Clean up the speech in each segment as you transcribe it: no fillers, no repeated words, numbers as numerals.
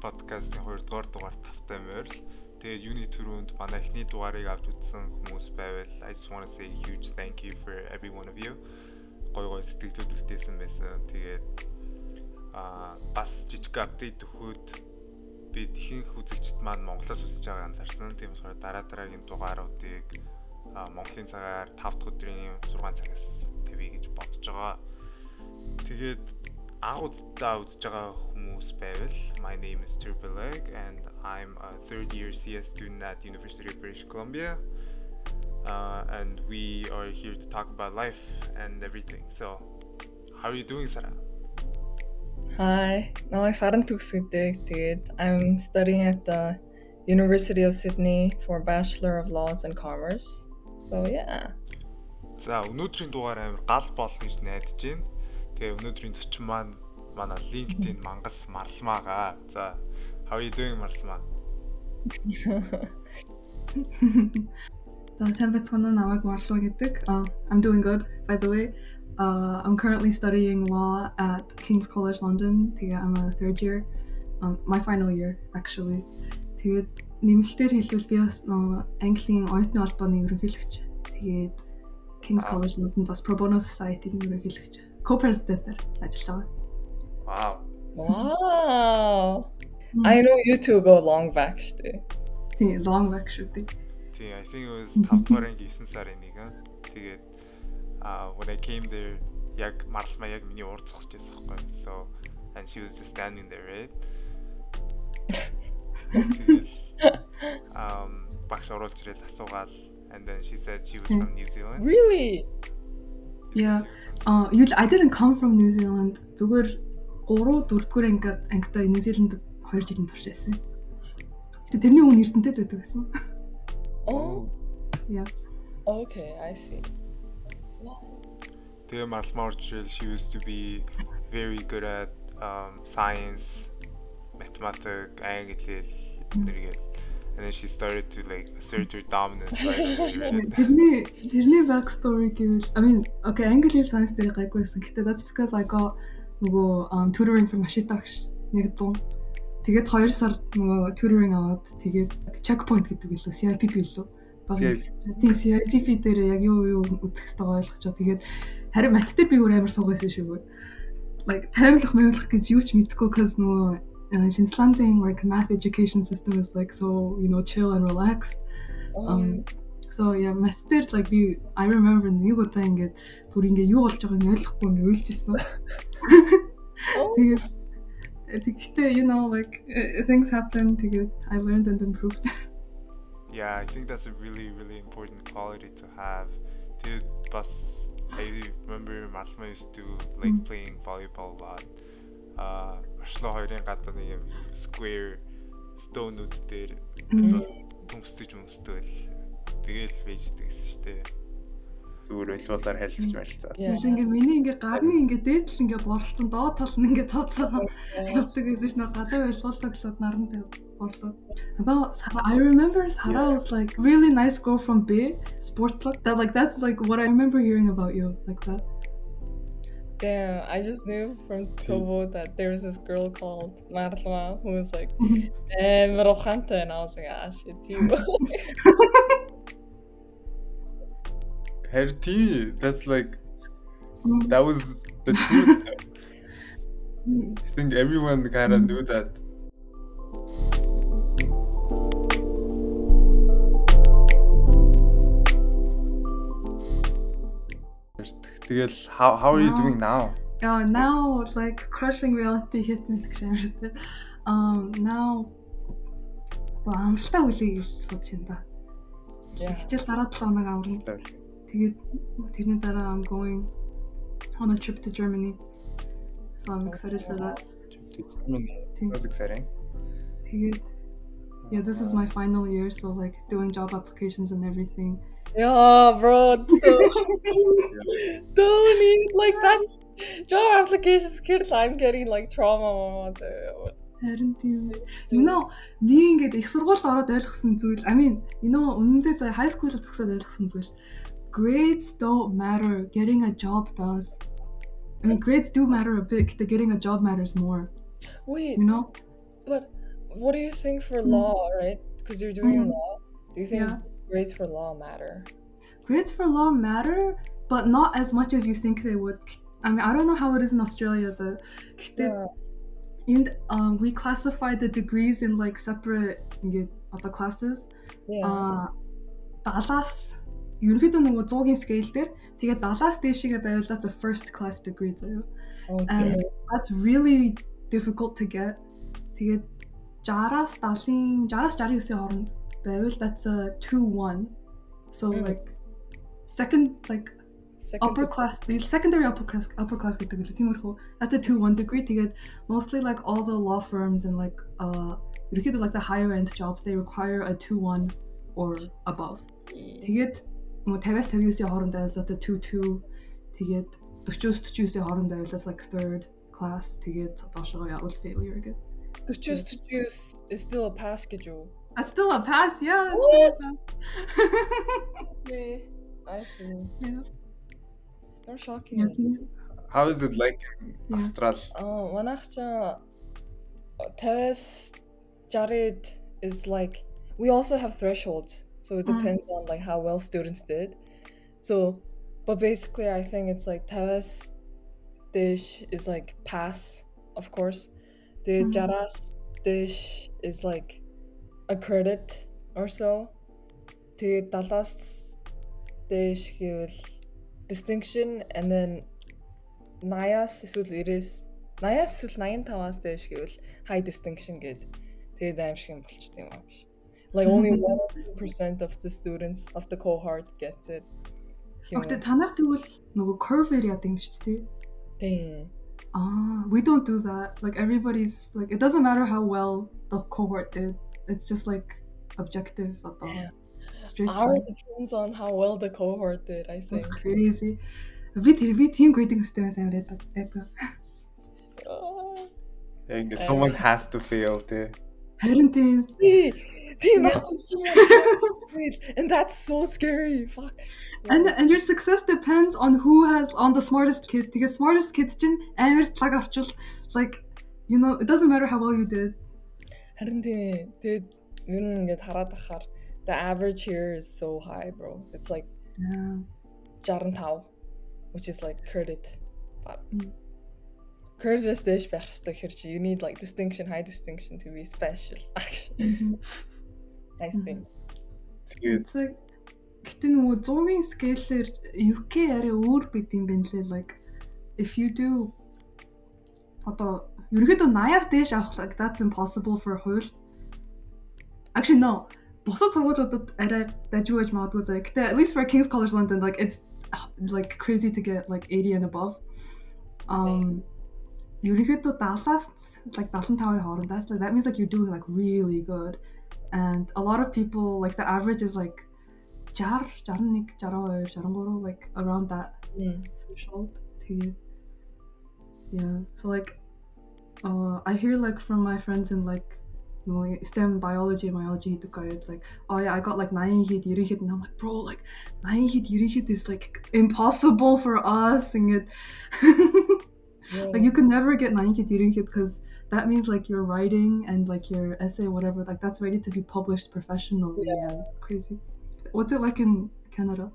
подкастын 2 дугаар дугаарт тавтай морил. Тэгээд юуны төрөнд манай эхний дугаарыг авч үзсэн хүмүүс байвал I just want to say a huge thank you for every one of you. Гой сэтгэлүүд үлдээсэн байсан. Тэгээд бас жижиг апдейт өгөхөд бид ихэнх үзэгчд маань Монголоос үзэж байгааг анзаарсан. Тийм болохоор дараагийн дугааруудыг Монголын цагаар 5 дахь өдрийн 6 цагаас тавья гэж бодож байгаа. Тэгээд агуудаа үзэж байгаа хүмүүс байвал my name is Turbileg and I'm a third year CS student at University of British Columbia. And we are here to talk about life and everything. So, how are you doing, Sarah? Hi, I'm Sarantugs. I'm studying at the University of Sydney for Bachelor of Laws and Commerce. So, yeah. За, өнөөдрийн дугаар амар гал бол гэж найдаж байна. Тэгээ өнөөдрийн зочин маань манай LinkedIn мангас Maralmaa. За, how are you doing, Maralmaa? I'm doing good, by the way. I'm currently studying law at King's College London. I'm a third year, my final year actually. Тэгээд нэмэлтээр хэлбэл би бас Английн оюутны холбооны ерөнхийлөгч. Тэгээд King's College London бас Pro Bono Society-ийн ерөнхийлөгч. Co-president-ээр ажиллаж байгаа. Wow. I know you two go long back штэ. Тийм, long back шүү дээ. Тийм, I think it was 5 дугаар 9 сарын 1. Тэгээд when I came there, яг Maralmaa яг миний урд зогсож байсан байхгүй. So, and she was just standing there, right? Багш оруулж ирээд асуугаал, and then she said she was from New Zealand. Really? Yeah. I didn't come from New Zealand. Зүгээр 3-4 ангитай New Zealand 2 жилийн турш байсан. Гэтэ тэрний өмнө Эрдэнэтэд байдаг байсан. Oh. Yeah. Okay, I see. Тэгээ Maralmaa she used to be very good at science, mathematics, англи хэл нэргээд. And then she started to like assert her dominance. Тэрний backstory гэвэл okay, англи хэл science дээр гайгүй байсан. Гэтэ that's because I got tutoring from Ashita багш. Нэг 100. Тэгээд 2 сар tutoring аваад тэгээд checkpoint гэдэг билүү, CIPP билүү. Тийм CIPP дээр яг юу үзэх ёстойгоо ойлгочоо. Тэгээд харин мат дээр би өөр амар суугайсан шүү. Like таймлах гэж юу ч мэдэхгүй cuz Шинзландын like math education system is like so, chill and relaxed. So yeah, math дээр like I remember нэг удаа ингээд бүр ингээ юу болж байгааг нь ойлгохгүй ингээ уйлжсэн. Тэгээд like things happen. Тэгээд I learned and improved. Yeah, I think that's a really, really important quality to have. Plus, I remember Maralmaa used to like playing volleyball a lot. Оршлоо хоёрын гадаа нэг юм square stone-ууд дээр төмсөж мөсдөөл тэгээл вэждэг гэсэн шүү дээ. Зүгээр ойлголоор харилцаж. Ингээ миний ингээ гарны ингээ дээдл ингээ борлцсон доод тал нь ингээ тооцоо явдаг гэсэн чинь гадаа ойлголтоглоод наран борлоод. I remember Sarah was like really nice girl from B sport club. That's like what I remember hearing about you like that. Damn, I just knew from Tobo that there was this girl called Maralmaa who was like Maralmaa, and I was like, shit, you. Herty, that's like that was the truth. I think everyone kind of knew that. How are you doing now? Now like crushing reality hit me гэх юм шиг тэ. Now амралтаа үлээг сууж байна да. Хичээл дараа 7 хоног аварна. Тэгээд тэрний дараа I'm going on a trip to Germany. So I'm excited for that. That's exciting. Тэгээд yeah, this is my final year, so like doing job applications and everything. Yeah, bro. Don't even like that. Job applications kid, I'm getting like trauma. Харин тийм. Би ингээд их сургуульд ороод ойлгосон зүйл. Өмнөдөө за high school-д төгсөөд ойлгосон зүйл. Grades don't matter. Getting a job does. Grades do matter a bit. Getting a job matters more. Wait. You know? But what do you think for law, right? Because you're doing law. Do you think Yeah. grades for law matter? Grades for law matter, but not as much as you think they would. I mean, I don't know how it is in Australia though. Yeah. We classify the degrees in like separate other classes. Yeah. Далаас ерөнхийдөө нөгөө 100-ийн scale дээр тэгээд 70-аас дээшгээ байвал that's a first class degree заяа. Okay. And that's really difficult to get. Тэгээд 60-аас 70-ийн 60-аас 69-ийн хооронд байвал that's a 2-1. So like second like upper class, secondary upper class гэдэг үлээ тиймэрхүү. That's a 2-1 degree. Тэгээд mostly like all the law firms and like ерөнхийдөө like the higher end jobs they require a 2-1 or above. Тэгээд нөгөө 50-аас 59-ийн хооронд байвал that's a 2-2. Тэгээд 40-аас 49-ийн хооронд байвал that's like third class. Тэгээд доошоо явал failure гэдэг. 40-аас 49 is still a pass гэж юу? That's still a pass, yeah. It's still a pass. Okay. I see. Yeah. They're shocking. Yeah. How is it like in Austral? Манайх ч 50-аас 60 is like we also have thresholds, so it depends on like how well students did. So, but basically, I think it's like 50-аас dish is like pass, of course. The 60-аас dish is like a credit or so. The 70-аас dish гэвэл distinction, and then 80-аас эсвэл 90-аас 80-аас эсвэл 85-аас dish гэвэл high distinction гэдэг. Тэгээд аимшиг юм болчтой юм аа биш. Like only 1% of the students of the cohort gets it. Okay, танах тэгвэл нөгөө curve яадаг юм шүү дээ. Тийм. We don't do that. Like everybody's like it doesn't matter how well the cohort did. It's just like objective. Yeah. Straight Ours depends on how well the cohort did, I think. That's crazy. We team grading system-ээс амар байдаг. Someone has to fail too. Харин тийм. And that's so scary. Fuck. And your success depends on who has on the smartest kid. The smartest kids чинь амар тлаг авчвал like you know it doesn't matter how well you did. Харин тийм. Тэгээд ер нь ингээд хараад ахаар the average here is so high, bro. It's like 65, which is like credit. But credit stage байх хэрэгтэй хэрэг чи you need like distinction, high distinction to be special actually. I think. It's like гэтээ нөгөө 100-ийн scale-ээр UK арай өөр бид юм байна лээ. Like if you do одоо ерөөдөө 80-аас дээш авах like that's impossible for Хууль. Actually no. Бусад сургуулиудад арай дажгүй байж магадгүй заа. Гэтээ at least for King's College London like it's like crazy to get like 80 and above. Ерөөдөө 70-аас like 75-ийн хооронд that means like you're doing like really good. And a lot of people like the average is like 60, 61, 62, 63 like around that threshold. Yeah. So like I hear like from my friends in like STEM biology, to guide like oh yeah I got like 9 hit, 90 hit, and I'm like bro like 9 hit, 90 hit is like impossible for us and it like you can never get 9 hit, 90 hit because that means like your writing and like your essay whatever like that's ready to be published professionally. Yeah. Crazy. What's it like in Canada?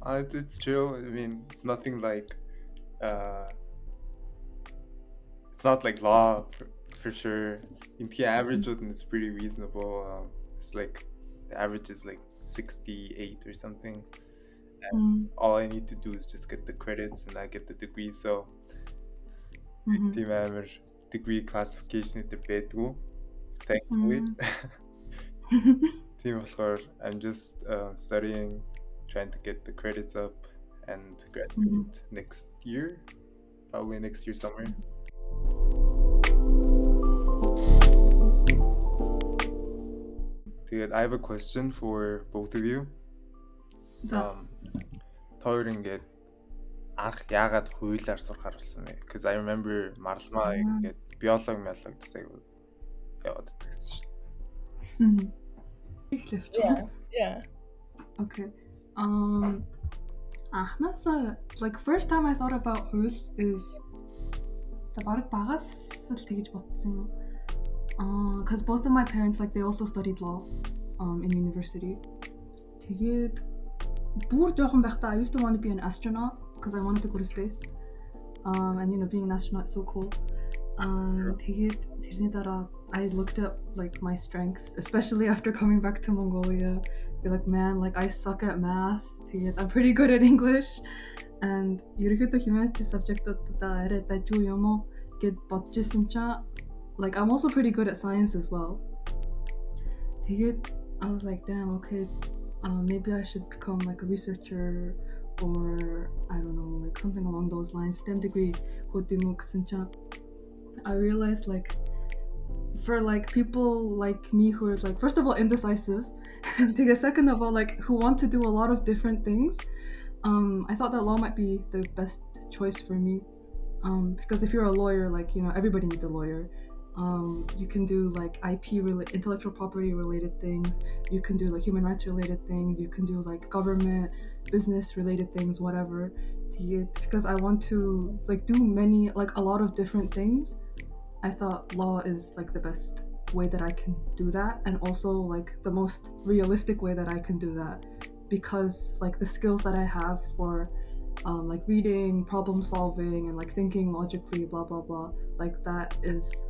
It's chill. I mean it's nothing like it's not like law for sure. In the average it's pretty reasonable. It's like the average is like 68 or something. And all I need to do is just get the credits and I get the degree. So team average degree classification at the bedroom. Thankfully. Team I'm just studying, trying to get the credits up and graduate next year. Probably next year somewhere. I have a question for both of you. Тойрон ингээд анх яагаад хуулиар сурахаар болсон бэ? Because I remember Maralmaa ингээд биологи гэсэн яваад байсан шүү. Yeah. Okay. Like first time I thought about Хууль is the багаас л тэгж бодсон юм уу? Because both of my parents, like, they also studied law in university. Тэгээд бүр жоохон байхдаа I used to want to be an astronaut because I wanted to go to space. And you know, being an astronaut is so cool. Тэгээд тэрний дараа I looked at like my strengths, especially after coming back to Mongolia. Be like, man, like I suck at math. Тэгээд I'm pretty good at English. And ерөнхийдөө humanities subject-уудаа арай дажгүй юм уу гэд бодож исэн чинь like I'm also pretty good at science as well. Тэгээд I was like, damn, okay, maybe I should become like a researcher or I don't know, like something along those lines. STEM degree hodimo гэсэн чинь I realized like for like people like me who are like first of all indecisive and second of all like who want to do a lot of different things, I thought that law might be the best choice for me, because if you're a lawyer, like, you know, everybody needs a lawyer. You can do like intellectual property related things, you can do like human rights related things, you can do like government, business related things, whatever. Because I want to like do a lot of different things, I thought law is like the best way that I can do that, and also like the most realistic way that I can do that, because like the skills that I have for like reading, problem solving, and like thinking logically, blah blah blah, like that is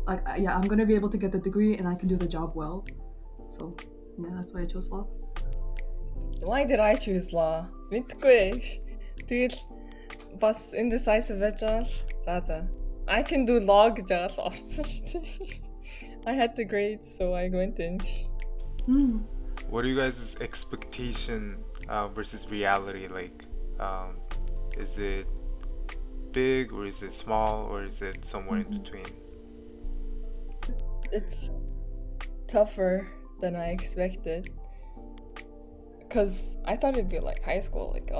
like, yeah, I'm gonna be able to get the degree and I can do the job well. So yeah, that's why I chose law. Why did I choose law? Мэдгүй. Тэгэл бас indecisive байж байгаа. I can do law гэж байгаа л орсон шүү дээ. I had the grades, so I went in. What are you guys' expectation versus reality like? Is it big or is it small or is it somewhere in between? It's tougher than I expected, because I thought it'd be like high school, like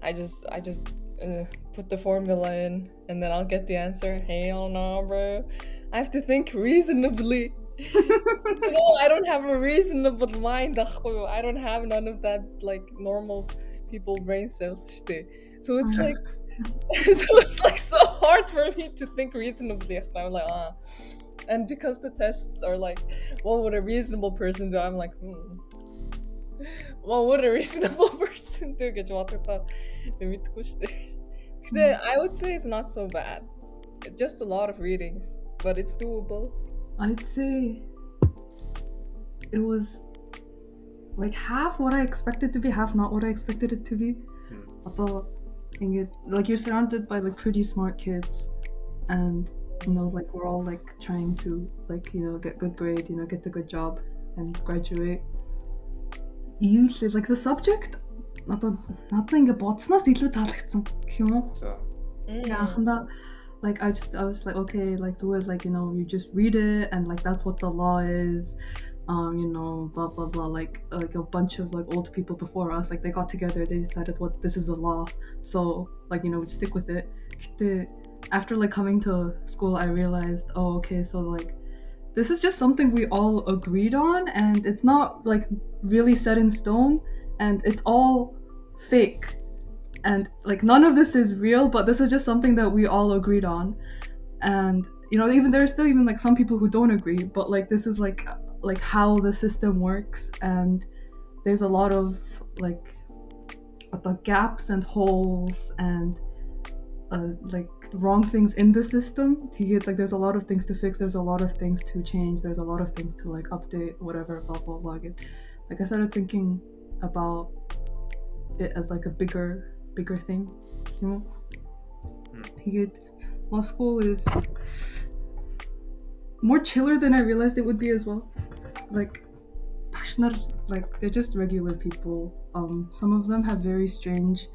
I just put the formula in and then I'll get the answer. Hell no, bro. I have to think reasonably. You know, I don't have a reasonable mind. I don't have none of that like normal people brain cells. So it's like so hard for me to think reasonably. I'm like, and because the tests are like, what would a reasonable person do? I'm like, what would a reasonable person do? I would say it's not so bad. Just a lot of readings, but it's doable. I'd say it was like half what I expected to be, half not what I expected it to be. Like you're surrounded by like pretty smart kids, and you know, like we're all like trying to like, you know, get good grades, you know, get the good job and graduate. Usually like the subject надад ингээ бодсноос илүү таалагдсан гэх юм уу? Яаханда like I was like, okay, like do it, like, you know, you just read it and like that's what the law is, you know, blah blah blah, like a bunch of like old people before us, like they got together, they decided what this is the law, so like, you know, we'd stick with it. After like coming to school, I realized, oh, okay, so like this is just something we all agreed on, and it's not like really set in stone, and it's all fake, and like none of this is real, but this is just something that we all agreed on. And you know, even there's still even like some people who don't agree, but like this is like how the system works, and there's a lot of like the gaps and holes and like wrong things in the system. Like there's a lot of things to fix, there's a lot of things to change, there's a lot of things to like update, whatever, blah blah blah. Like I started thinking about it as like a bigger thing, you know. Law school is more chiller than I realized it would be as well. Like they're just regular people. Some of them have very strange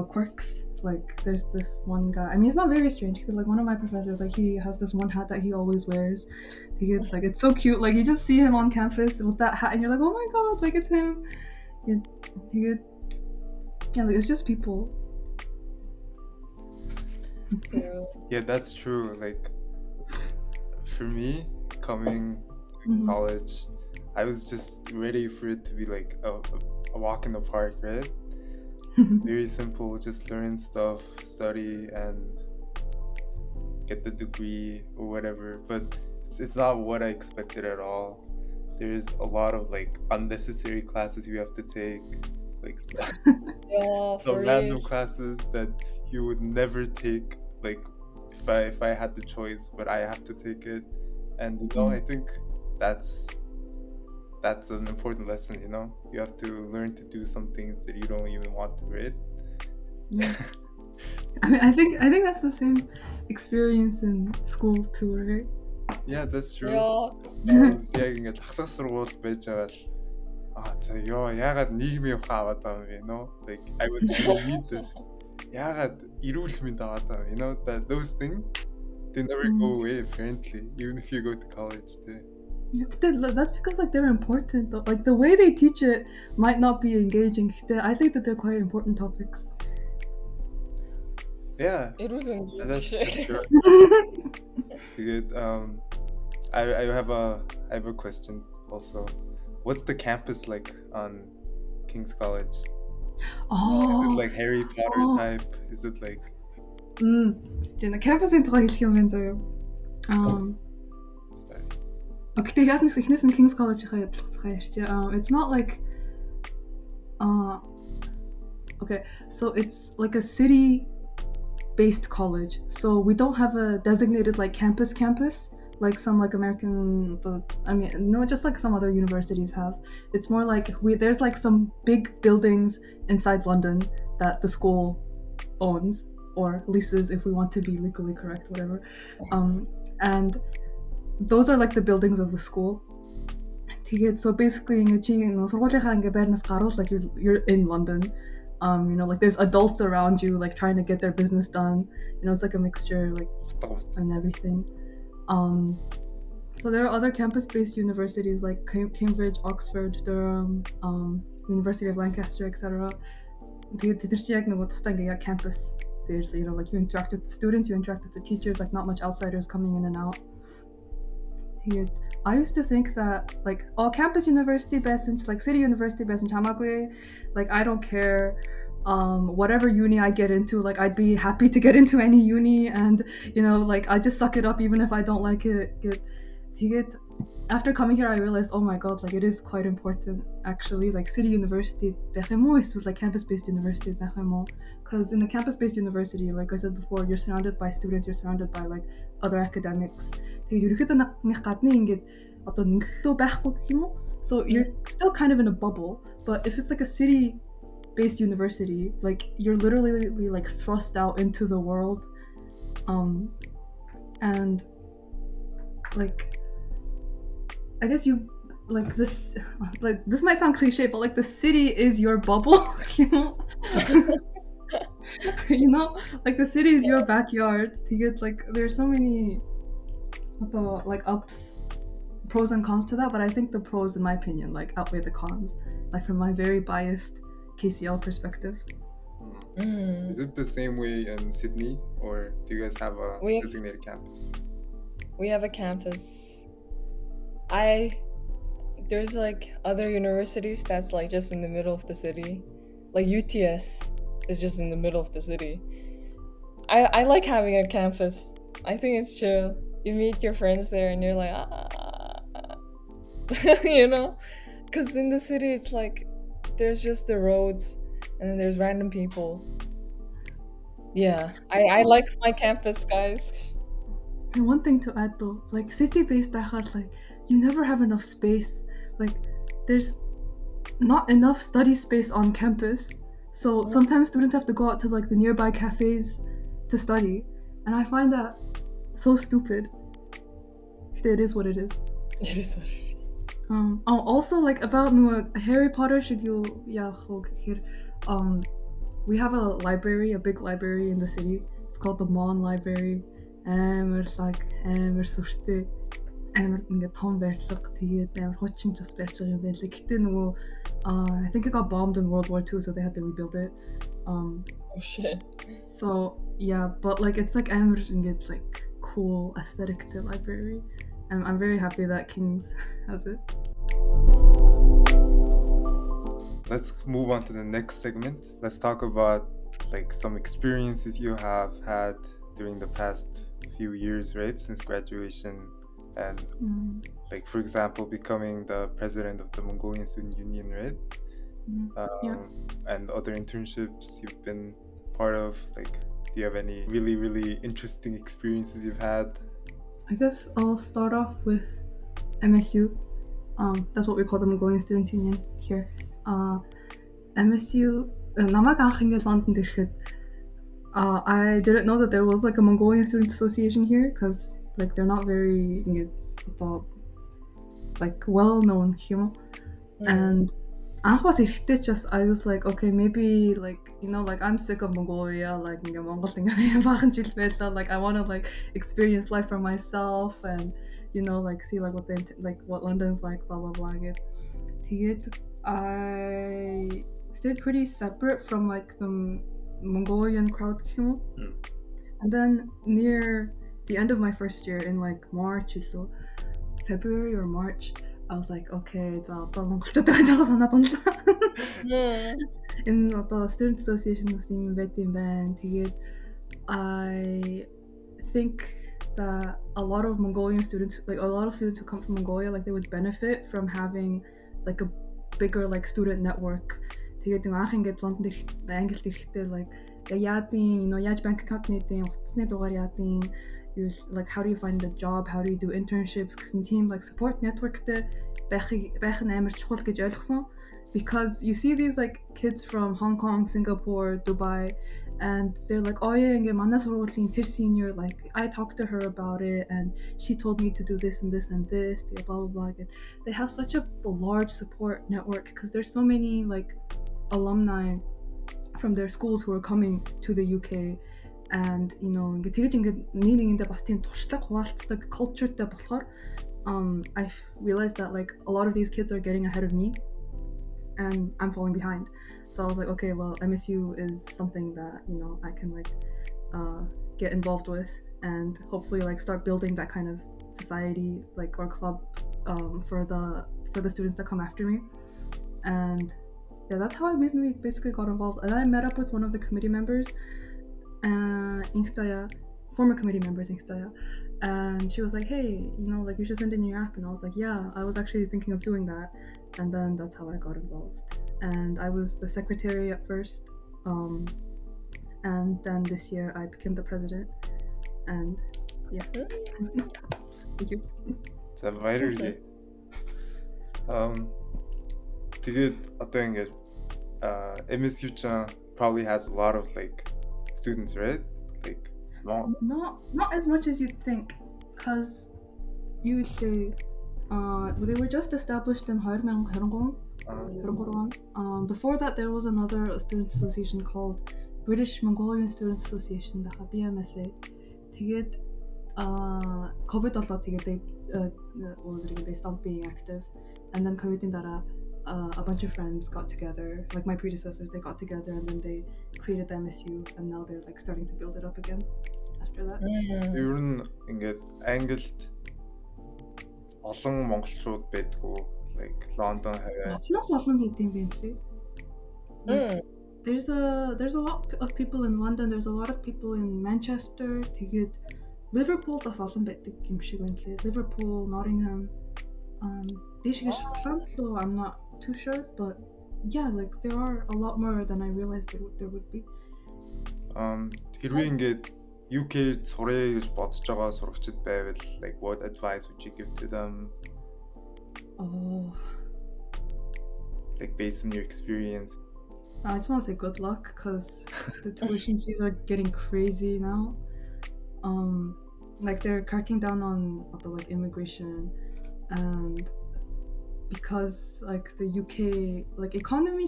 quirks. Like there's this one guy, I mean, he's not very strange, because like one of my professors, like he has this one hat that he always wears. Like it's so cute, like you just see him on campus with that hat and you're like, oh my god, like it's him. Yeah, like it's just people. Yeah, that's true. Like for me, coming to college, I was just ready for it to be like a walk in the park, right? Very simple, just learn stuff, study, and get the degree or whatever. But it's not what I expected at all. There's a lot of like unnecessary classes you have to take, like Yeah, some for random real. classes that you would never take, like if I had the choice, but I have to take it. And I think that's an important lesson. You have to learn to do some things that you don't even want to, right? Yeah. I mean, I think that's the same experience in school too, right? Yeah, that's true. Yeah. Яг ингээд ахлах сургууль байж байгаа л яагаад нийгмийн ухаан аваад байгаа юм бэ? Like I would read this. Яагаад эрүүл мэнд аваад байгаа юм? That those things they never go away apparently, even if you go to college. Yeah, that's because like they're important. Like the way they teach it might not be engaging. I think that they're quite important topics. Yeah, Эрүүл мэнд that's true. Good. I have a question also. What's the campus like on King's College? Is it like Harry Potter type? Is it like? Жина campus-ын тухай хэлэх юм байна заяа. Okay, яснаас эхнээс нь King's College-ийн тухай ярьчих. It's not like okay, so it's like a city-based college. So we don't have a designated like campus like some like American, no, just like some other universities have. It's more like there's like some big buildings inside London that the school owns or leases, if we want to be legally correct, whatever. And those are like the buildings of the school. So basically, like you're in London. Like there's adults around you, like trying to get their business done. It's like a mixture, like and everything. So there are other campus-based universities like Cambridge, Oxford, Durham, University of Lancaster, etc. Campus. There's like you interact with the students, you interact with the teachers, like not much outsiders coming in and out. I used to think that like campus university best, like city university best, like I don't care. Whatever uni I get into, like I'd be happy to get into any uni, and like I just suck it up even if I don't like it. After coming here, I realized, oh my god, like it is quite important actually. Like city university is like campus-based university, because in the campus-based university, like I said before, you're surrounded by students, you're surrounded by like other academics. So you're still kind of in a bubble. But if it's like a city-based university, like you're literally like thrust out into the world, and like I guess you like this might sound cliche, but like the city is your bubble. Like the city is your backyard. To get like there's so many like pros and cons to that, but I think the pros, in my opinion, like outweigh the cons, like from my very biased KCL perspective. Is it the same way in Sydney, or do you guys have a designated campus? We have a campus. There's like other universities that's like just in the middle of the city. Like UTS is just in the middle of the city. I like having a campus. I think it's chill. You meet your friends there and you're like, because in the city it's like there's just the roads and then there's random people. Yeah, I like my campus, guys. And one thing to add though, like city-based, like you never have enough space. Like there's not enough study space on campus, so sometimes students have to go out to like the nearby cafes to study, and I find that so stupid. It is what it is. It is what it is. Also like about Harry Potter we have a library, a big library in the city. It's called the Mön Library. Том байрлага тэгээд амар хуучинчс байрлага юм байлаа. Гэтэ I think it got bombed in World War II, so they had to rebuild it. Oh shit. So yeah, but like it's like амар ингээд like cool aesthetic to library. I'm very happy that King's has it. Let's move on to the next segment. Let's talk about like some experiences you have had during the past few years, right? Since graduation. and like for example becoming the president of the Mongolian Student Union, right? And other internships you've been part of, like do you have any really interesting experiences you've had? I guess I'll start off with MSU. That's what we call the Mongolian Students Union here. MSU намайг анх ингээд Лондонд ирэхэд I didn't know that there was like a Mongolian Student Association here because like they're not very like well known here. And анх бас ирэхдээ just I was like okay maybe like you know like I'm sick of Mongolia, like ингээд Монгол ингээд баахан жил байлаа, like I want to like experience life for myself and you know like see like what London's like blah blah blah. Тэгээд I stayed pretty separate from like the Mongolian crowd. And then near the end of my first year in like March, February or March, I was like, okay, за одоо монголчуудаа жоохон санаад унлаа. Энэ одоо student association бас юм байт юм байна. Тэгээд I think that a lot of Mongolian students, like a lot of students who come from Mongolia, like they would benefit from having like a bigger like student network. Тэгээд нэг анх ингээд Лондонд Англид ирэхдээ like яадын, you know, яаж bank account нээдیں, утасны дугаар яадیں, like how do you find a job, how do you do internships гэсэн team like support networkтэй байх нь амар чухал гэж ойлгосон. Because you see these like kids from Hong Kong, Singapore, Dubai, and they're like, oh yeah, ингээ манай сургуулийн тэр senior, like I talked to her about it and she told me to do this and this and this, blah blah blah. They have such a large support network because there's so many like alumni from their schools who are coming to the UK, and you know ингээ тэгж ингээ нэг бас тийм туршлага хуваалцдаг cultureтэй болохоор I realized that like a lot of these kids are getting ahead of me and I'm falling behind. So I was like, okay, well, MSU is something that, you know, I can like get involved with and hopefully like start building that kind of society like or club for the students that come after me. And yeah, that's how I basically got involved. And I met up with one of the committee members, former committee members, and she was like, hey, you know, like you should send in your app. And I was like, yeah, I was actually thinking of doing that. And then that's how I got involved. And I was the secretary at first, and then this year I became the president. And yeah, thank you. За баярлалаа. Тэгээд одоо ингээд MSU probably has a lot of like students, right? Like not as much as you'd think, because usually they were just established in 2023. Before that there was another student association called British Mongolian Student Association, the BMSA. Тэгээд COVID болоод тэгээд they stopped being active, and then COVID-ийн дараа a bunch of friends got together, like my predecessors, they got together and then they created the MSU, and now they're like starting to build it up again after that. Ер нь ингээд Англид олон монголчууд байдгүй, like London хаваа. Очноос олон байд юм байна лээ. There's a lot of people in London, there's a lot of people in Manchester, тэгээд Liverpool бас олон байдаг юм шиг байна лээ. Liverpool, Nottingham, дэшигээ Шотланд лөө I'm not too sure, but yeah, like there are a lot more than I realized there would be. Хэрвээ ингээд UK сурах гэж бодож байгаа сурагчид байвал like what advice would you give to them? Like based on your experience. I just want to say good luck because the tuition fees are getting crazy now. Like they're cracking down on the like immigration, and because like the UK like economy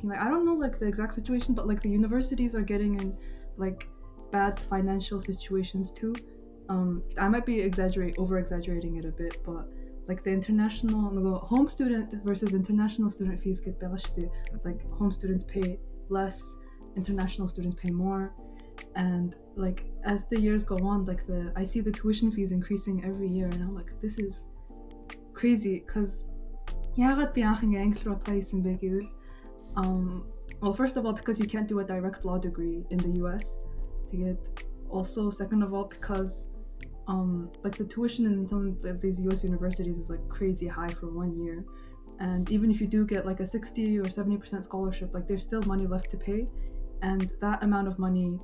like I don't know like the exact situation, but like the universities are getting in like bad financial situations too. I might be over exaggerating it a bit, but like the international home student versus international student fees get belashti. Like home students pay less, international students pay more, and like as the years go on, like I see the tuition fees increasing every year, and I'm like, this is crazy. Because яагаад би анх ингээ англи руу apply хийсэн бэ гэвэл well, first of all, because you can't do a direct law degree in the US. Тэгээд also second of all, because like the tuition in some of these US universities is like crazy high for 1 year. And even if you do get like a 60 or 70% scholarship, like there's still money left to pay. And that amount of money,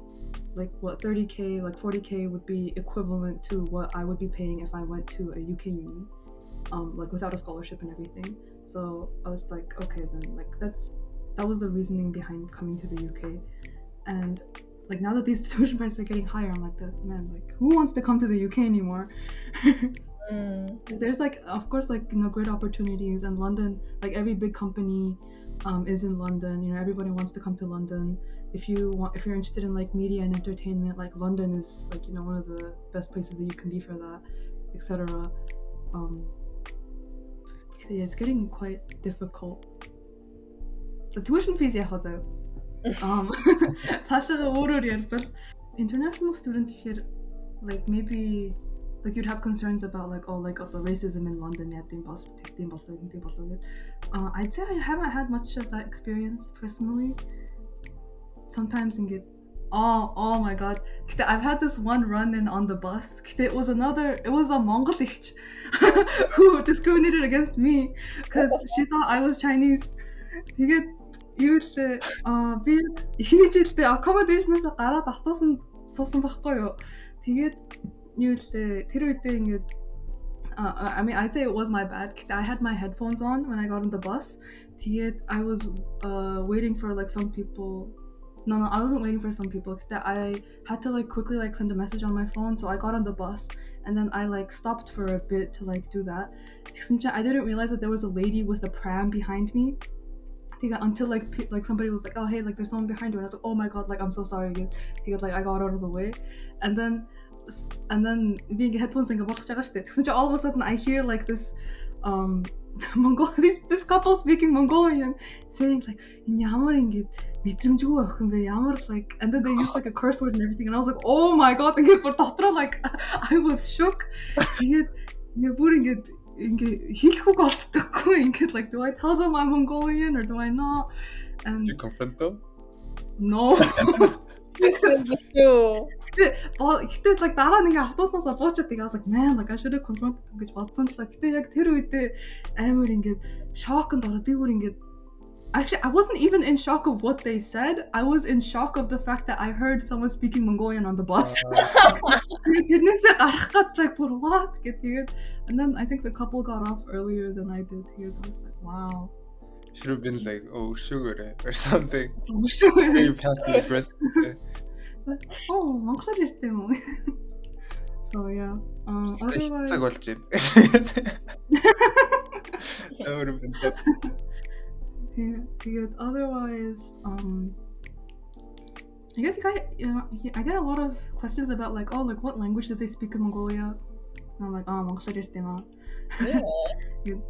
like what, 30K, like 40K would be equivalent to what I would be paying if I went to a UK uni, like without a scholarship and everything. So I was like, okay, then like that was the reasoning behind coming to the UK. And like now that these tuition prices are getting higher, I'm like, man, like who wants to come to the UK anymore? There's like, of course, like, you know, great opportunities, and London, like every big company is in London. You know, everybody wants to come to London. If you're interested in like media and entertainment, like London is like, you know, one of the best places that you can be for that, etc. Yeah, it's getting quite difficult. The tuition fees яхаа. цаашаа өөрөөр ярбал international student here, like maybe like you'd have concerns about like, oh, like the racism in London I'd say I haven't had much of that experience personally. Sometimes and get oh my god, I've had this one run-in on the bus. It was a Mongolich who discriminated against me because she thought I was Chinese. Юу л би эхний жилдээ accommodationаас гараад автуусан суусан байхгүй юу. Тэгээд юу л тэр үедээ ингээд I mean I'd say it was my bad. I had my headphones on when I got on the bus. Тэгээд I was waiting for like some people. No, I wasn't waiting for some people. I had to like quickly like send a message on my phone, so I got on the bus and then I like stopped for a bit to like do that. I didn't realize that there was a lady with a pram behind me. Until like somebody was like, oh hey, like there's someone behind you, and I was like, oh my god, like I'm so sorry. Like I got out of the way, and then being headphones and all of a sudden I hear like this this couple speaking Mongolian saying like ямар ингэж мэдрэмжгүй охин бэ, ямар like, and then they used like a curse word and everything, and I was like, oh my god, like I was shook. Хэлэхгүй болтдоггүй ингээд, like, do I tell them I'm Mongolian or do I not? And did you confront them? No. This is the show. Гэтэ like дараа нэг автобуснаас буучаад I was like, man, like I should have confronted them гэж бодсон л та. Гэтэ яг тэр үедээ амар ингээд шокнд ороод би бүр ингээд, actually, I wasn't even in shock of what they said. I was in shock of the fact that I heard someone speaking Mongolian on the bus. Like, what? And then I think the couple got off earlier than I did. I was like, wow. Should have been like, oh, sugar or something. Oh, sugar. You passive aggressive. Oh, Munkhjargal. So yeah. Otherwise. That would have been good. Yeah, otherwise, I guess I get a lot of questions about like, oh, like what language do they speak in Mongolia? And I'm like, oh, Munkhjargal. Yeah.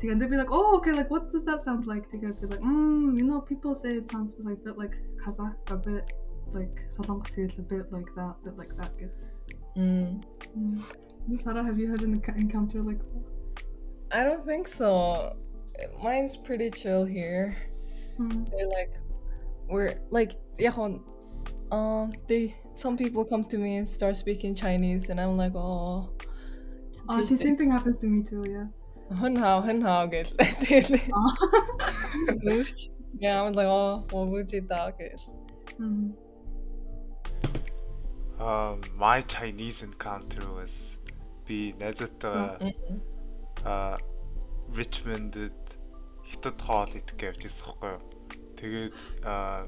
And they'd be like, oh, okay, like what does that sound like? They'd be like, you know, people say it sounds like a bit like Kazakh, a bit like Sarantugs, a bit like that. Sarah, have you had an encounter like that? I don't think so. Mine's pretty chill here. They're like, we're like, some people come to me and start speaking Chinese, and I'm like, oh. The same thing happens to me too, yeah. Yeah, I was like, oh, my Chinese encounter was be Richmond-д хятад хоол идэх гэж явжсэн байхгүй юу. Тэгээд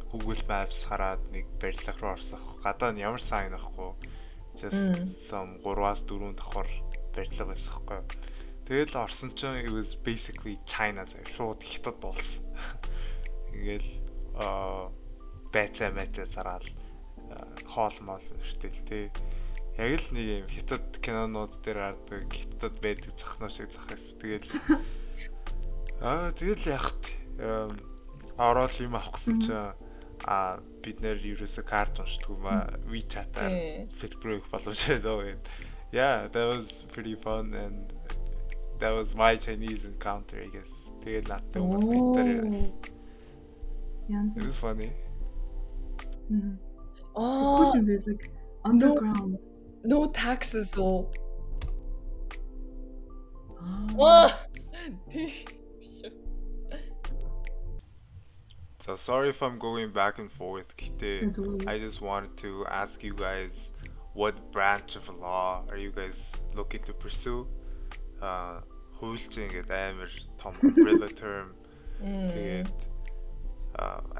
Google Maps хараад нэг барилга руу орсон. Гадаа нь ямар сайн байхгүй. Just some 3-4 давхар барилга байсан байхгүй юу. Тэгээд л орсон чинь it was basically China заяа. Шууд хятад болсон. Ингээл байцаа зараад хоол мол нэртэл тий. Яг л нэг юм хятад кинонууд дээр гардаг хятад байдаг зохноо шиг зохиос. Тэгээд тэгэл яг ороод юм авах гэсэн чинь бид нэр ерөөсө карт уншдаггүй ма WeChat-аар Fitbrook боловч дөө. Yeah, that was pretty fun, and that was my Chinese encounter, I guess. Тэгээд надтай it was funny. Oh, like underground. No taxes though. So sorry if I'm going back and forth. I just wanted to ask you guys, what branch of law are you guys looking to pursue? Хууль гэдэг амар том umbrella term. I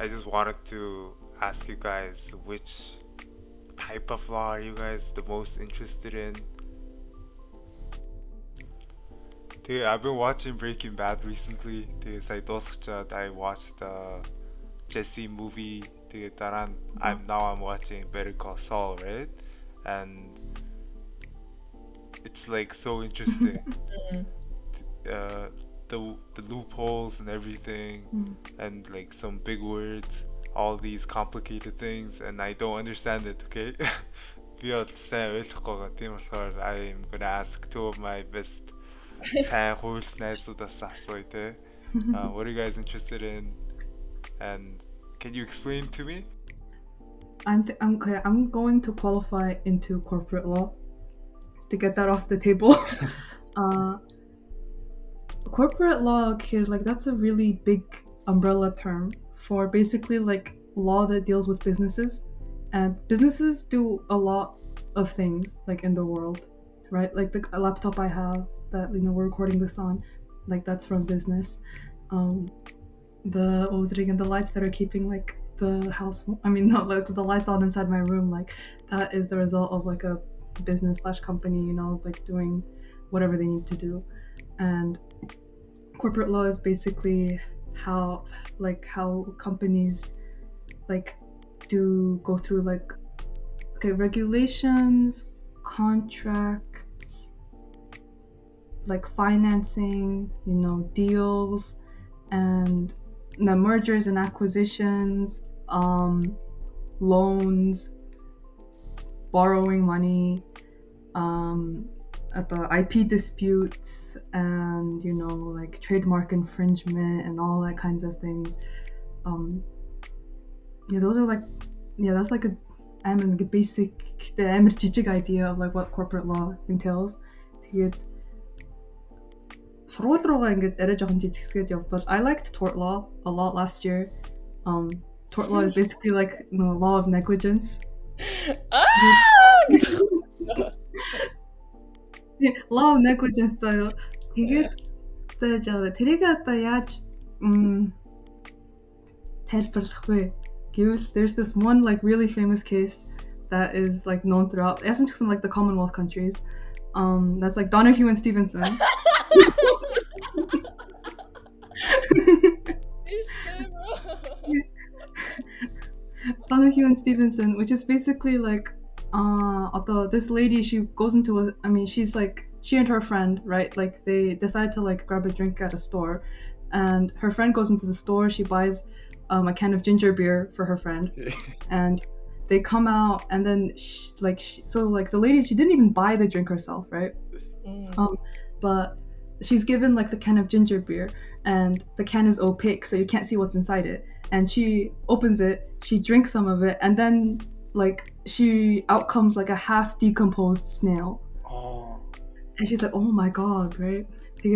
just wanted to ask you guys, which type of law are you guys the most interested in? I've been watching Breaking Bad recently. I watched the Jesse movie. I'm watching Better Call Saul, right? And it's like so interesting. The loopholes and everything, and like some big words, all these complicated things, and I don't understand it. Okay, I'm gonna ask two of my best. What are you guys interested in, and can you explain to me? I'm going to qualify into corporate law to get that off the table. Corporate law, like that's a really big umbrella term for basically like law that deals with businesses, and businesses do a lot of things like in the world, right? Like the laptop I have that we're recording this on, like that's from business. The lights that are keeping like the house, not like the lights on inside my room, like that is the result of like a business / company, like doing whatever they need to do. And corporate law is basically how companies like go through like regulations, contracts, like financing, deals, and mergers and acquisitions, loans, borrowing money, at the IP disputes, and like trademark infringement and all that kinds of things. Those are like, that's like a basic, the idea of like what corporate law entails. Сургууль руугаа ингээд арай жоохон жижигсгээд явбал I liked tort law a lot last year. Tort law is basically like law of negligence. Law of negligence заяа. Тэгээд тэрийг одоо яаж тайлбарлах вэ? Гэвэл there's this one like really famous case that is like known throughout. Яасан ч гэсэн like the Commonwealth countries. That's like Donahue and Stevenson. Donahue and Stevenson, which is basically like this lady, she goes into she's like, she and her friend, right, like they decide to like grab a drink at a store, and her friend goes into the store, she buys a can of ginger beer for her friend, and they come out, and then so the lady, she didn't even buy the drink herself, right? But she's given like the can of ginger beer, and the can is opaque, so you can't see what's inside it. And she opens it, she drinks some of it, and then like out comes like a half decomposed snail. Oh. And she's like, oh my god, right?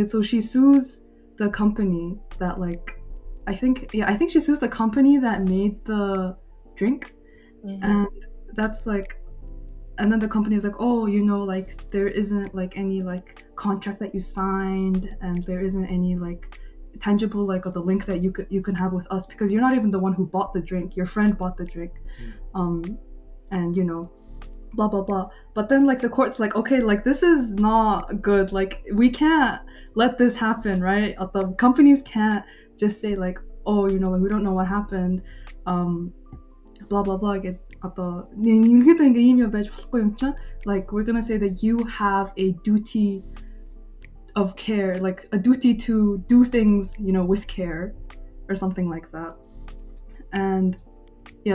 So she sues the company that like, I think she sues the company that made the drink. And that's like, and then the company is like, oh, like there isn't like any like contract that you signed, and there isn't any like tangible like of the link that you can have with us, because you're not even the one who bought the drink, your friend bought the drink. And blah blah blah. But then like the court's like, okay, like this is not good, like we can't let this happen, right? The companies can't just say like, oh, like we don't know what happened, blah blah blah. Like we're gonna say that you have a duty of care, like a duty to do things with care or something like that. And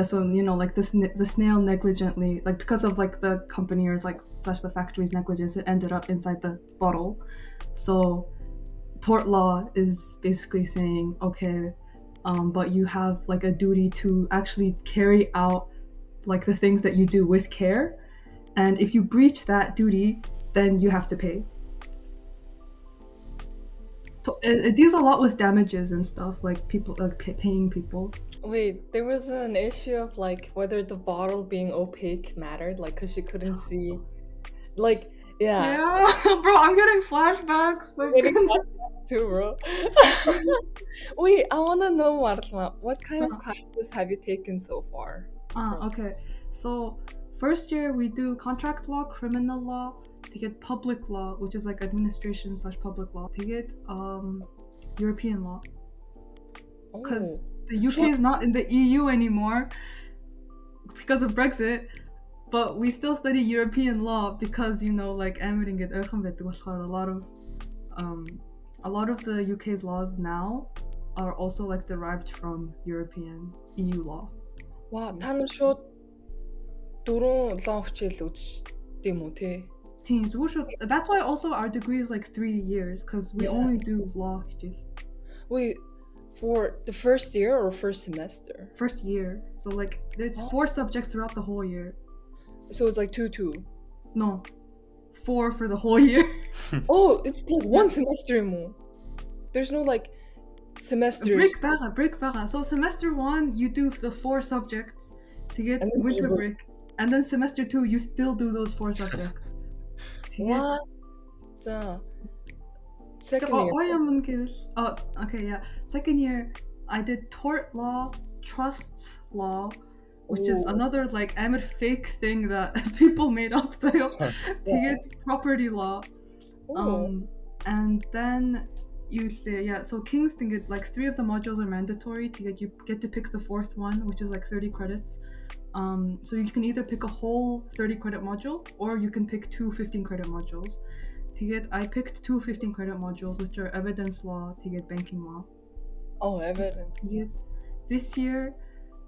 so like the snail negligently, like because of like the company or like / the factory's negligence, it ended up inside the bottle. So tort law is basically saying, okay, but you have like a duty to actually carry out like the things that you do with care, and if you breach that duty, then you have to pay. It deals a lot with damages and stuff, like people like paying people. Wait, there was an issue of like whether the bottle being opaque mattered, like because she couldn't see. Like, yeah. Bro, I'm getting flashbacks. Like, Too, bro. Wait, I want to know, Maralmaa, what kind of classes have you taken so far? Okay. So, first year we do contract law, criminal law, to get public law, which is like administration/public law, to get European law. Because the UK is not in the EU anymore because of Brexit. But we still study European law because, you know, like a lot of the UK's laws now are also like derived from European EU law. Wow, та нар шууд 4 лон хичээл үзчихдэг юм уу те? Тийм, that's why also our degree is like 3 years because we only do law хичээл. Wait, for the first year or first semester? First year. So like there's 4 subjects throughout the whole year. So it's like 2-2. No, 4 for the whole year. Oh, it's like one semester more. There's no like semesters. Break baga. So semester 1 you do the 4 subjects to get winter break, and then semester 2 you still do those 4 subjects. What? Second year. Oh, okay, yeah. Second year I did tort law, trusts law, which is another like fake thing that people made up to get property law. And then so King's thing, like 3 of the modules are mandatory to get, you get to pick the 4th one, which is like 30 credits. So you can either pick a whole 30 credit module or you can pick 2 15 credit modules. I picked 2 15 credit modules, which are evidence law to get banking law. Oh, evidence. This year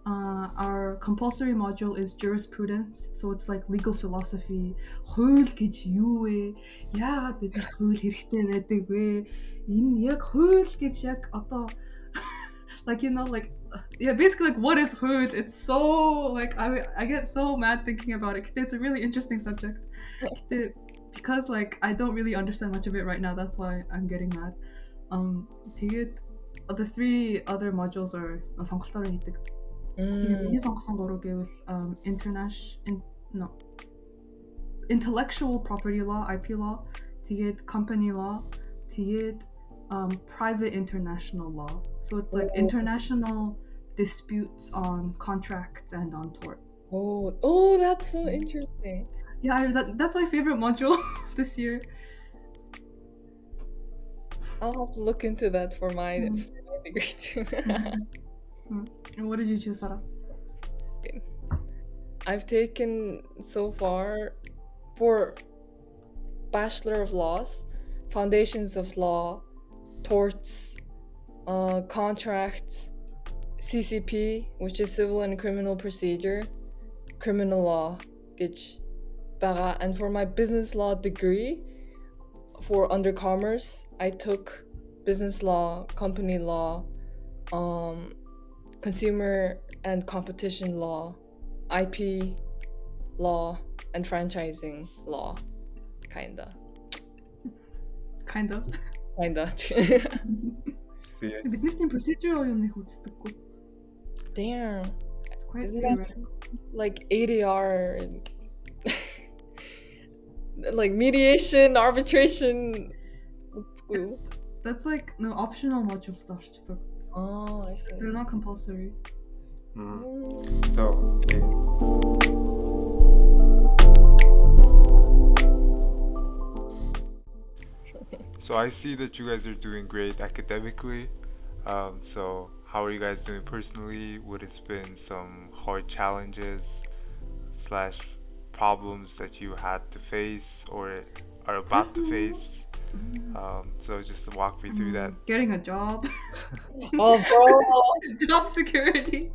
our compulsory module is jurisprudence, so it's like legal philosophy. Хууль гэж юу вэ? Яагаад бид хууль хэрэгтэй байдаг вэ? Энэ яг хууль гэж яг одоо like, you know, like basically like what is хууль? It's so like I get so mad thinking about it. It's a really interesting subject. Because like I don't really understand much of it right now, that's why I'm getting mad. The 3 other modules are сонголтоор хийдэг. Миний сонгосон 3 гэвэл intellectual property law, IP law, тэгээд company law, тэгээд private international law. So it's like international disputes on contracts and on tort. Oh, that's so interesting. Yeah, that's my favorite module this year. I'll have to look into that for my degree too. And what did you choose, Sarah? I've taken so far for Bachelor of Laws, Foundations of Law, Torts, Contracts, CCP, which is Civil and Criminal Procedure, Criminal Law, and for my Business Law degree, for under Commerce, I took Business Law, Company Law, Consumer and Competition Law, IP Law, and Franchising Law. Kinda. See it. Бидний procedural юм нэг үздэггүй. Damn. It's quite theoretical. Like ADR and like mediation, arbitration. That's like no optional module stuff. Oh, I see. They're not compulsory. So, So I see that you guys are doing great academically. So how are you guys doing personally? What has been some hard challenges / problems that you had to face or are about to face? So just walk me through that. Getting a job. Oh, bro. Job security.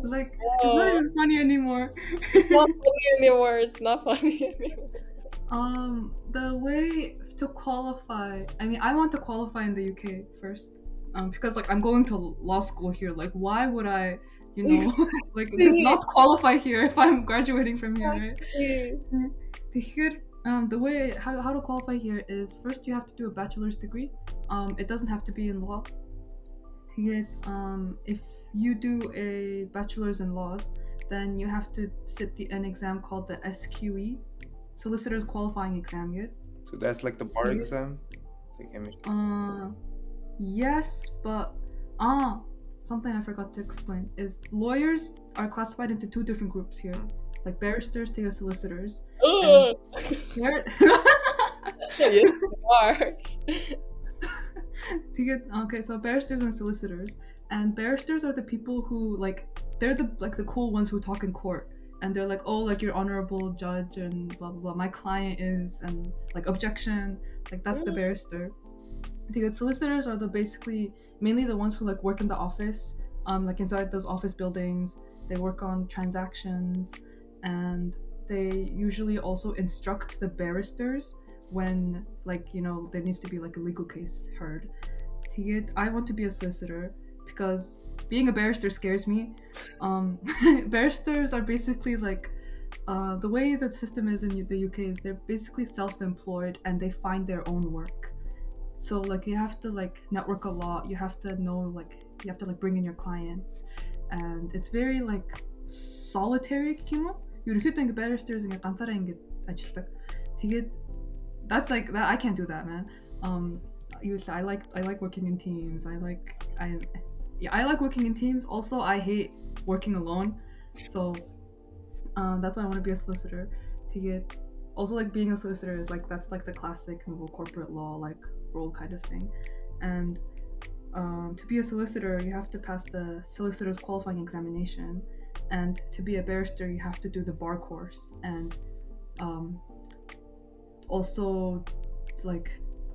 Like, it's not even funny anymore. It's not funny anymore. The way to qualify, I mean, I want to qualify in the UK first. Because like I'm going to law school here. Like, why would I, you know, like just not qualify here if I'm graduating from here, right? The way how to qualify here is first you have to do a bachelor's degree. it doesn't have to be in law. If you do a bachelor's in laws, then you have to sit an exam called the SQE, Solicitor's Qualifying Exam. So that's like the bar exam? Yes, but something I forgot to explain is lawyers are classified into two different groups here, like barristers to solicitors. Oh. Yes, they are. Okay, so barristers and solicitors, and barristers are the people who they're the cool ones who talk in court, and they're like, oh, like your honorable judge and blah blah blah, my client is, and like objection, like that's the barrister. The solicitors are basically mainly the ones who like work in the office, like inside those office buildings. They work on transactions, and they usually also instruct the barristers when there needs to be like a legal case heard. I want to be a solicitor because being a barrister scares me. Barristers are basically the way the system is in the UK is they're basically self-employed and they find their own work. So you have to network a lot. You have to know you have to bring in your clients, and it's very solitary гэх юм уу? Ерөнхийдөө barristers ганцаараа ажилладаг. Тэгээд that's that I can't do that, man. I like working in teams. I like working in teams. Also, I hate working alone. So that's why I want to be a solicitor. Also being a solicitor is that's the classic corporate law role kind of thing. And to be a solicitor, you have to pass the solicitor's qualifying examination, and to be a barrister, you have to do the bar course, and also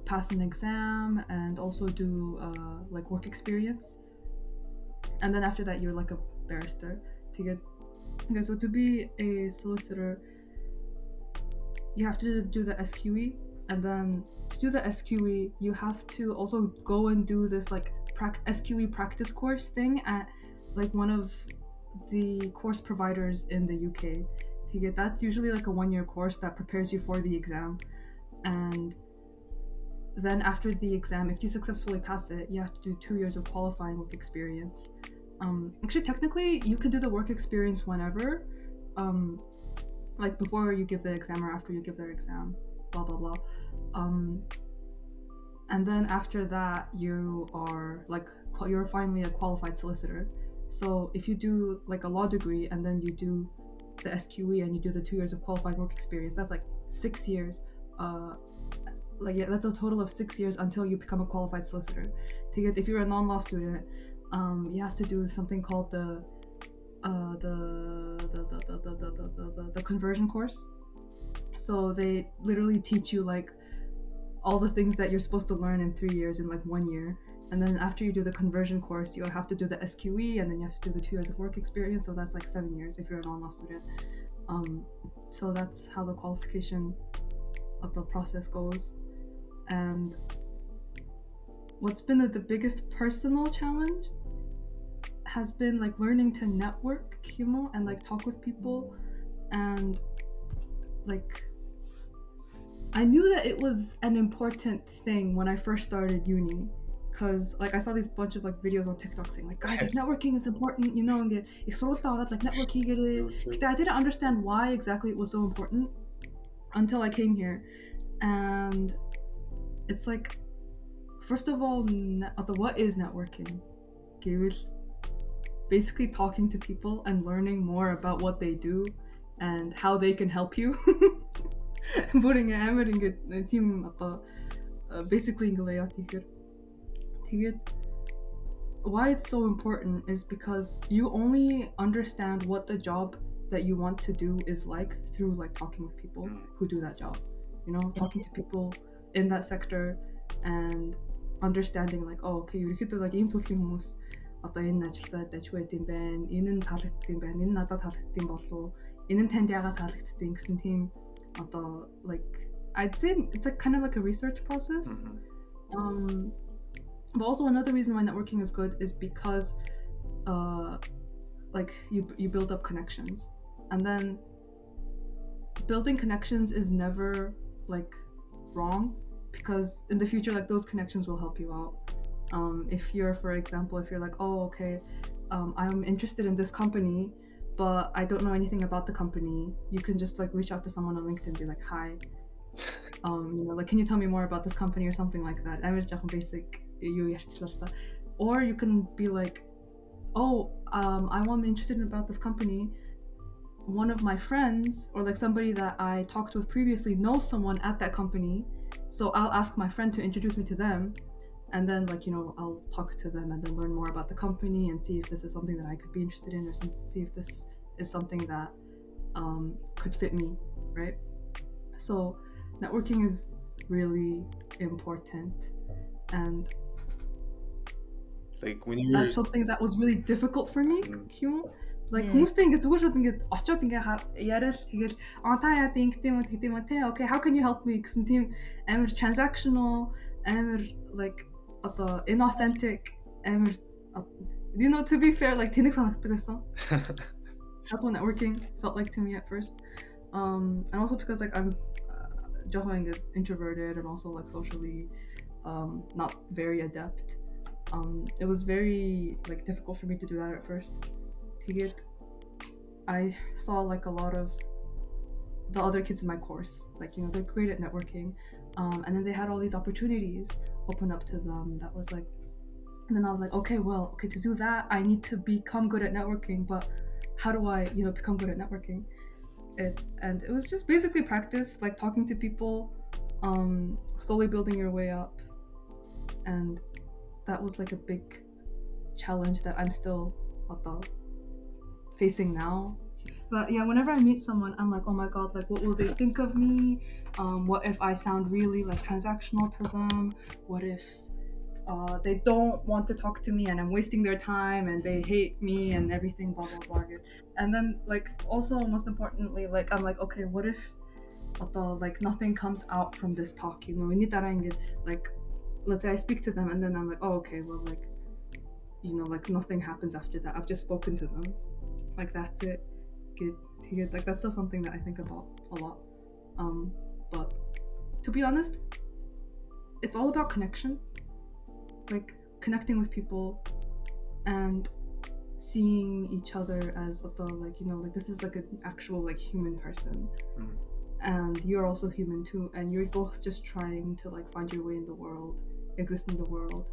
pass an exam, and also do work experience, and then after that you're a barrister. So to be a solicitor, you have to do the SQE, and then to do the SQE you have to also go and do this SQE practice course thing at one of the course providers in the UK. That's usually a 1-year course that prepares you for the exam, and then after the exam, if you successfully pass it, you have to do 2 years of qualifying work experience. Actually, technically, you can do the work experience whenever, before you give the exam or after you give the exam, blah blah blah. And then after that, you are you're finally a qualified solicitor. So if you do a law degree and then you do the SQE and you do the 2 years of qualified work experience, that's 6 years. That's a total of 6 years until you become a qualified solicitor. If you're a non-law student, you have to do something called the conversion course. So they literally teach you all the things that you're supposed to learn in 3 years in 1 year. And then after you do the conversion course, you have to do the SQE, and then you have to do the 2 years of work experience. So that's 7 years if you're a non-law student. So that's how the qualification of the process goes. And what's been the biggest personal challenge has been learning to network, and talk with people. And I knew that it was an important thing when I first started uni, because I saw these bunch of videos on TikTok saying guys, networking is important, and network хийгээрэй. I didn't understand why exactly it was so important until I came here. And it's first of all, what is networking? Basically talking to people and learning more about what they do and how they can help you. Putting Amir in team basically why it's so important is because you only understand what the job that you want to do is through talking with people who do that job, talking to people in that sector and understanding okay, ерөөхдөө ийм төрлийн хүмүүс энэ ажилдаа дэж байд юм байна, энэ нь таалагддаг юм байна, энэ надад таалагддаг юм болов уу, энэ нь танд яагаад таалагддаг гэсэн тийм I'd say it's kind of a research process. But also another reason why networking is good is because you build up connections, and then building connections is never wrong, because in the future, like those connections will help you out. If you're, for example, if you're like, oh, okay, I'm interested in this company, but I don't know anything about the company, you can just like reach out to someone on LinkedIn and be like, hi, like, can you tell me more about this company or something like that? Basic. Or you can be like, oh, I'm interested about this company. One of my friends or like somebody that I talked with previously knows someone at that company, so I'll ask my friend to introduce me to them, and then like, I'll talk to them and then learn more about the company and see if this is something that I could be interested in, or see if this is something that could fit me, right? So networking is really important, and like when you that's something that was really difficult for me. Like хүмүүстэй ингэ зүгээр шууд ингэ очиод ингэ яриад тэгэл та яа гэдэг юм те, okay, how can you help me гэсэн тийм амар transactional, амар like inauthentic, амар to be fair, like тэнэг санагддаг байсан. That's what networking felt like to me at first. And also because like I'm introverted and also like socially not very adept. It was very like difficult for me to do that at first. I saw like a lot of the other kids in my course, like they're great at networking, and then they had all these opportunities open up to them that was like, and then I was like, okay, to do that I need to become good at networking, but how do I become good at networking? And it was just basically practice, like talking to people, slowly building your way up, and that was like a big challenge that I'm still facing now. But yeah, whenever I meet someone, I'm like, oh my god, like what will they think of me? What if I sound really like transactional to them? What if they don't want to talk to me and I'm wasting their time and they hate me and everything, blah blah blah. And then like also most importantly, like I'm like, okay, what if like nothing comes out from this talk? We need that, like let's say I speak to them and then I'm like, oh okay, well like like nothing happens after that. I've just spoken to them, like that's it. Good. Like that's still something that I think about a lot. But to be honest, it's all about connection, like connecting with people and seeing each other as like like this is like an actual like human person, and you're also human too, and you're both just trying to like find your way in the world, exist in the world.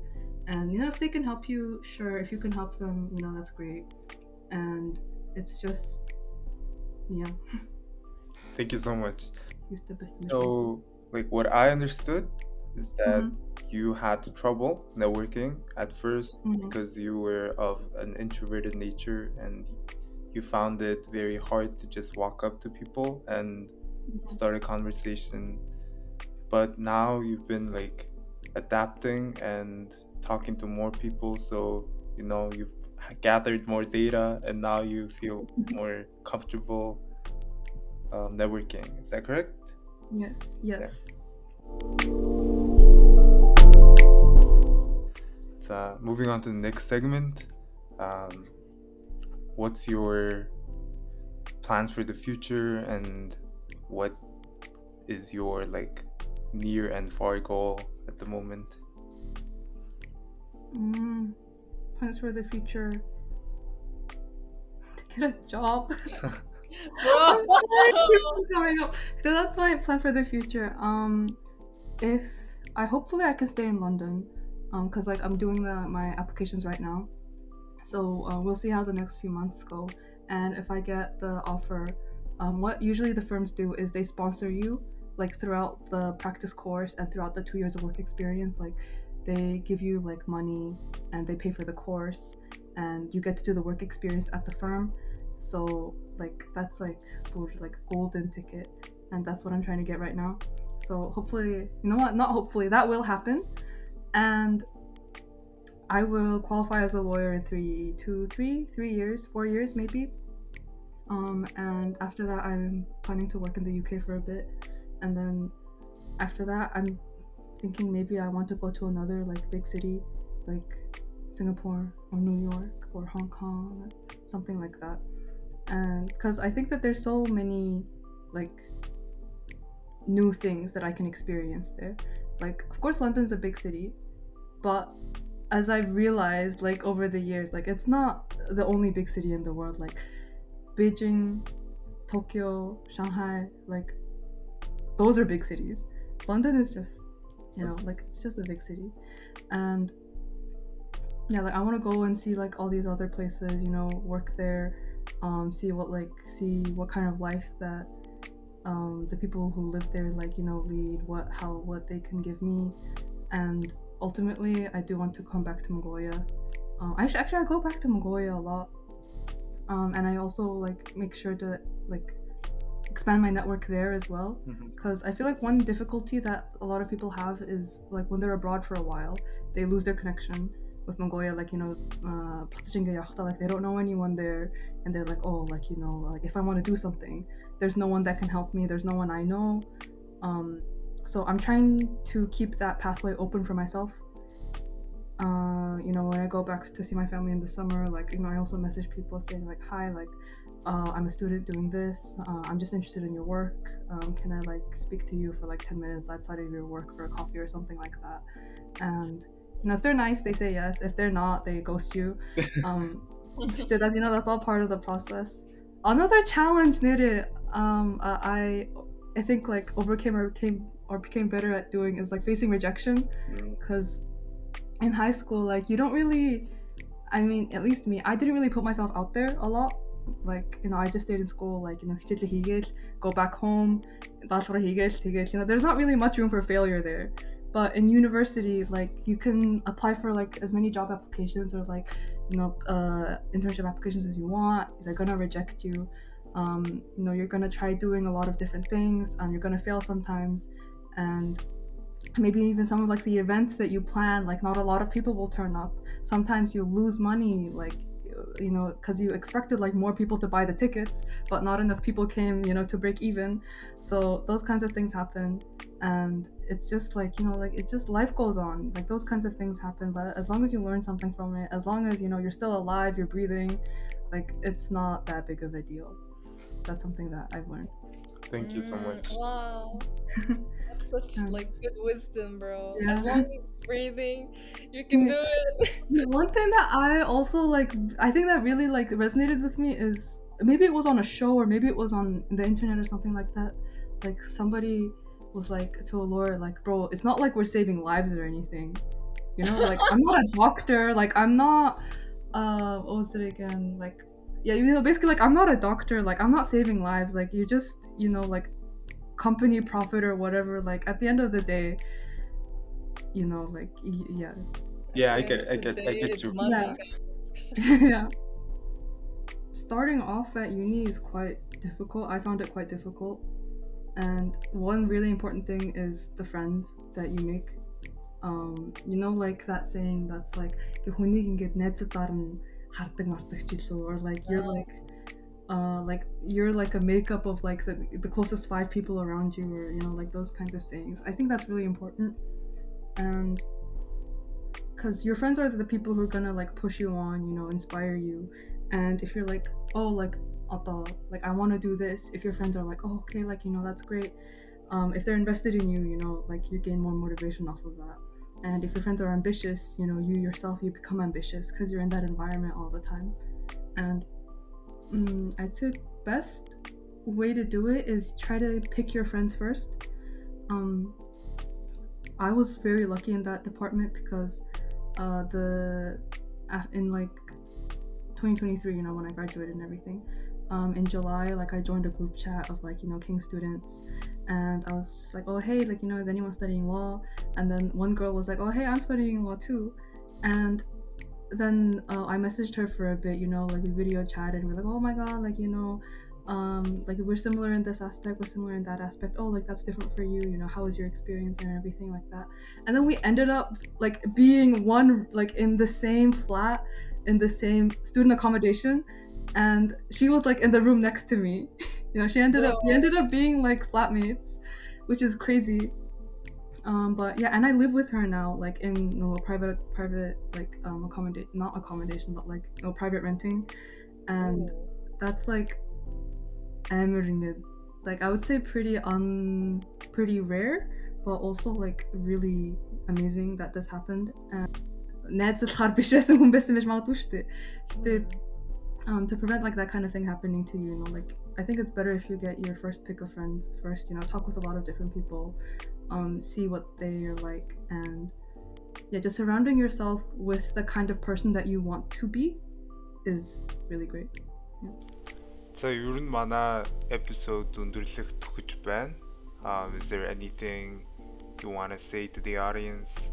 And if they can help you, sure. If you can help them, that's great. And it's just, yeah. Thank you so much. So, like what I understood is that you had trouble networking at first because you were of an introverted nature and you found it very hard to just walk up to people and start a conversation. But now you've been like adapting and talking to more people, so you've gathered more data and now you feel more comfortable networking. Is that correct? Yes. So moving on to the next segment, what's your plans for the future and what is your like near and far goal at the moment? Plans for the future: to get a job. Coming up. So that's my plan for the future. Hopefully I can stay in London, because like I'm doing my applications right now, so we'll see how the next few months go. And if I get the offer, what usually the firms do is they sponsor you like throughout the practice course and throughout the 2 years of work experience. Like they give you like money and they pay for the course and you get to do the work experience at the firm. So like that's like golden ticket, and that's what I'm trying to get right now. So hopefully, not hopefully, that will happen, and I will qualify as a lawyer in 4 years maybe. And after that I'm planning to work in the UK for a bit, and then after that I'm thinking maybe I want to go to another like big city like Singapore or New York or Hong Kong, something like that. And because I think that there's so many like new things that I can experience there, like of course London's a big city, but as I've realized like over the years, like it's not the only big city in the world. Like Beijing, Tokyo, Shanghai, like those are big cities. London is just, you know, like it's just a big city. And yeah, like I want to go and see like all these other places, you know, work there, see what kind of life that the people who live there like, you know, lead, what they can give me. And ultimately I do want to come back to Mongolia. I go back to Mongolia a lot, and I also like make sure to like expand my network there as well, because I feel like one difficulty that a lot of people have is like when they're abroad for a while, they lose their connection with Mongolia. Like, you know, like they don't know anyone there, and they're like, oh, like, you know, like if I want to do something, there's no one that can help me, there's no one I know. So I'm trying to keep that pathway open for myself. You know, when I go back to see my family in the summer, like, you know, I also message people saying like, hi, like I'm a student doing this, I'm just interested in your work, can I like speak to you for like 10 minutes outside of your work for a coffee or something like that. And you know, if they're nice, they say yes. If they're not, they ghost you. That, you know, that's all part of the process. Another challenge I think like became better at doing is like facing rejection, because in high school, like you don't really, I mean, at least me, I didn't really put myself out there a lot. Like, you know, I just stayed in school, like, you know, go back home, you know, there's not really much room for failure there. But in university, like, you can apply for like as many job applications or like, you know, internship applications as you want. They're gonna reject you. You know, you're gonna try doing a lot of different things, you're gonna fail sometimes, and maybe even some of like the events that you plan, like not a lot of people will turn up. Sometimes you lose money, like, you know, because you expected like more people to buy the tickets, but not enough people came, you know, to break even. So those kinds of things happen, and it's just like, you know, like it just, life goes on, like those kinds of things happen. But as long as you learn something from it, as long as, you know, you're still alive, you're breathing, like it's not that big of a deal. That's something that I've learned. Thank you so much. Wow. That's such like good wisdom, bro. Yeah. As long as you're breathing, you can do it. One thing that I also like, I think that really like resonated with me is, maybe it was on a show or maybe it was on the internet or something like that. Like somebody was like to a lawyer, like, bro, it's not like we're saving lives or anything, you know, like I'm not a doctor, like I'm not what was it again, like, yeah, you know, basically like I'm not a doctor, like I'm not saving lives, like you're just, you know, like company profit or whatever. Like at the end of the day, you know, like I get you. Yeah. Starting off at uni is quite difficult. I found it quite difficult, and one really important thing is the friends that you make. You know, like that saying that's like хүнийг ингээд найзуудаар нь хардаг мартдаг ч илүү, or like you're like you're like a makeup of like the closest 5 people around you, or you know, like those kinds of sayings. I think that's really important, and because your friends are the people who are gonna like push you on, you know, inspire you. And if you're like, oh, like I want to do this, if your friends are like, oh, okay, like, you know, that's great, if they're invested in you, you know, like you gain more motivation off of that. And if your friends are ambitious, you know, you yourself, you become ambitious because you're in that environment all the time. And I'd say best way to do it is try to pick your friends first. I was very lucky in that department because in like 2023, you know, when I graduated and everything, in July, like I joined a group chat of like, you know, King students, and I was just like, oh hey, like, you know, is anyone studying law? And then one girl was like, oh hey, I'm studying law too. And then I messaged her for a bit, you know, like we video chatted and we're like, oh my god, like, you know, like we're similar in this aspect, we're similar in that aspect, oh, like that's different for you, you know, how was your experience and everything like that. And then we ended up like being one, like in the same flat, in the same student accommodation, and she was like in the room next to me. You know, we ended up being like flatmates, which is crazy. But yeah, and I live with her now, like in, you know, private like not accommodation, but like, you know, private renting, and that's like like I would say pretty rare, but also like really amazing that this happened. And найзлахаар биш байсан хүн байсан байж магадгүй шүү дээ. Гэтэ to prevent like that kind of thing happening to you, like I think it's better if you get your first pick of friends first, talk with a lot of different people, see what they're like, and just surrounding yourself with the kind of person that you want to be is really great. So ер нь манай episode өндөрлөх төгөж байна. Is there anything you want to say to the audience?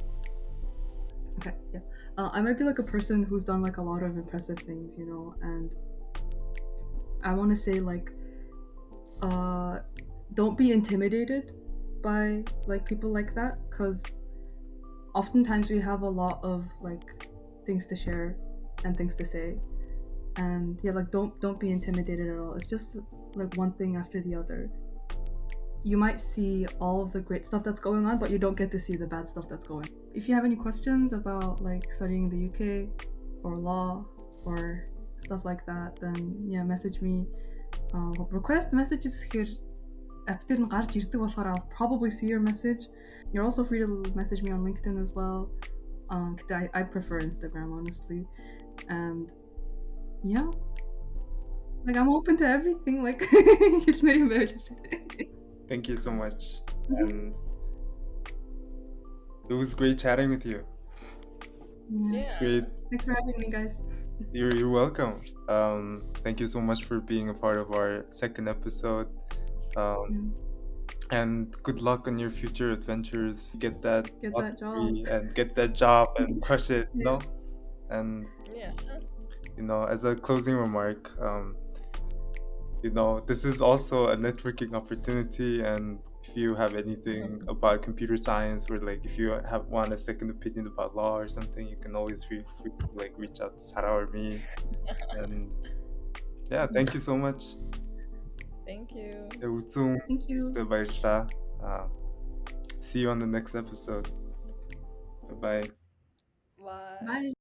Okay, yeah. I might be like a person who's done like a lot of impressive things, and I want to say like, don't be intimidated by like people like that, because oftentimes we have a lot of like things to share and things to say, and like don't be intimidated at all. It's just like one thing after the other. You might see all of the great stuff that's going on, but you don't get to see the bad stuff that's going. If you have any questions about like studying in the UK or law or stuff like that, then message me. Request messages here. After гарч ирдэг болохоор I'll probably see your message. You're also free to message me on LinkedIn as well. I prefer Instagram, honestly. And like I'm open to everything. Like Thank you so much. And it was great chatting with you. Yeah. Great. Thanks for having me, guys. You're welcome. Thank you so much for being a part of our second episode. And good luck on your future adventures. Get that job and get that job and crush it. And as a closing remark, this is also a networking opportunity, and if you have anything about computer science, or like if you want a second opinion about law or something, you can always feel free to like reach out to Sarah or me. And thank you so much. Thank you. Thank you. See you on the next episode. Bye-bye. Bye. Bye.